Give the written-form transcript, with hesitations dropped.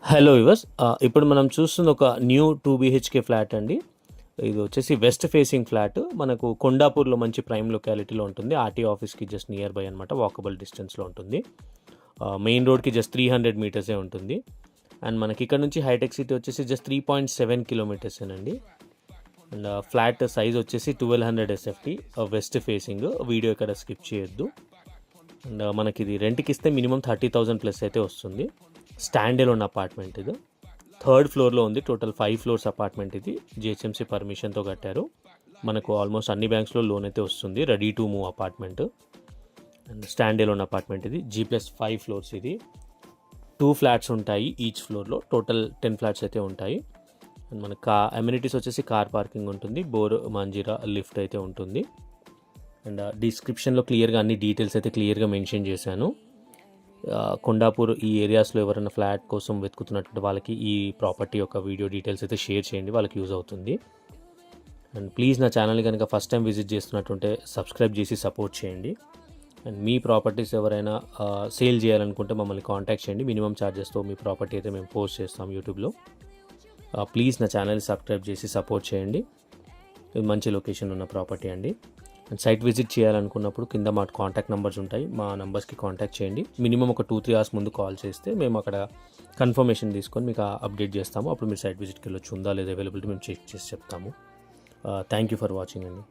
Hello viewers, ఇప్పుడు మనం చూస్తుంది ఒక న్యూ 2 బీహెచ్కే ఫ్లాట్ అండి. ఇది వచ్చేసి వెస్ట్ ఫేసింగ్ ఫ్లాట్. మనకు కొండాపూర్లో మంచి ప్రైమ్ లొకాలిటీలో ఉంటుంది. ఆర్టీ ఆఫీస్కి జస్ట్ నియర్ బై అనమాట, వాకబుల్ డిస్టెన్స్లో ఉంటుంది. మెయిన్ రోడ్కి జస్ట్ 300 మీటర్సే ఉంటుంది. అండ్ మనకి ఇక్కడ నుంచి హైటెక్ సిటీ వచ్చేసి జస్ట్ 3.7 కిలోమీటర్సేనండి. అండ్ ఫ్లాట్ సైజ్ వచ్చేసి 1200 ఎస్ఎఫ్టీ, వెస్ట్ ఫేసింగ్. వీడియో ఇక్కడ స్కిప్ చేయొద్దు. అండ్ మనకి ఇది రెంట్కి ఇస్తే మినిమం 30,000 ప్లస్ అయితే వస్తుంది. స్టాండ్ ఎలోన్ అపార్ట్మెంట్ ఇది. 3rd ఫ్లోర్లో ఉంది. టోటల్ 5 ఫ్లోర్స్ అపార్ట్మెంట్ ఇది. జిహెచ్ఎంసీ పర్మిషన్తో కట్టారు. మనకు ఆల్మోస్ట్ అన్ని బ్యాంక్స్లో లోన్ అయితే వస్తుంది. Ready to move apartment and stand alone apartment ఇది. G+5 ఫ్లోర్స్ ఇది. 2 ఫ్లాట్స్ ఉంటాయి ఈచ్ ఫ్లోర్లో. టోటల్ 10 ఫ్లాట్స్ అయితే ఉంటాయి. అండ్ మన అమ్యూనిటీస్ వచ్చేసి కార్ పార్కింగ్ ఉంటుంది, బోర్ మంజీరా లిఫ్ట్ అయితే ఉంటుంది. అండ్ డిస్క్రిప్షన్లో క్లియర్గా అన్ని డీటెయిల్స్ అయితే క్లియర్గా మెన్షన్ చేశాను. కొండాపూర్ ఈ ఏరియాస్లో ఎవరైనా ఫ్లాట్ కోసం వెతుకుతున్నటువంటి వాళ్ళకి ఈ ప్రాపర్టీ యొక్క వీడియో డీటెయిల్స్ అయితే షేర్ చేయండి, వాళ్ళకి యూజ్ అవుతుంది. అండ్ ప్లీజ్ నా ఛానల్ని కనుక ఫస్ట్ టైం విజిట్ చేస్తున్నట్టుంటే సబ్స్క్రైబ్ చేసి సపోర్ట్ చేయండి. అండ్ మీ ప్రాపర్టీస్ ఎవరైనా సేల్ చేయాలనుకుంటే మమ్మల్ని కాంటాక్ట్ చేయండి. మినిమం ఛార్జెస్తో మీ ప్రాపర్టీ అయితే మేము పోస్ట్ చేస్తాం యూట్యూబ్లో. ప్లీజ్ నా ఛానల్ని సబ్స్క్రైబ్ చేసి సపోర్ట్ చేయండి. ఇది మంచి లొకేషన్ ఉన్న ప్రాపర్టీ అండి. అండ్ సైట్ విజిట్ చేయాలనుకున్నప్పుడు కింద మా కాంటాక్ట్ నెంబర్స్ ఉంటాయి. మా నెంబర్స్కి కాంటాక్ట్ చేయండి. మినిమం ఒక 2-3 అవర్స్ ముందు కాల్ చేస్తే మేము అక్కడ కన్ఫర్మేషన్ తీసుకొని మీకు అప్డేట్ చేస్తాము. అప్పుడు మీరు సైట్ విజిట్కి వెళ్ళొచ్చు, ఉందా లేదా అవైలబిలిటీ మేము చెక్ చేసి చెప్తాము. థ్యాంక్ యూ ఫర్ వాచింగ్ అండి.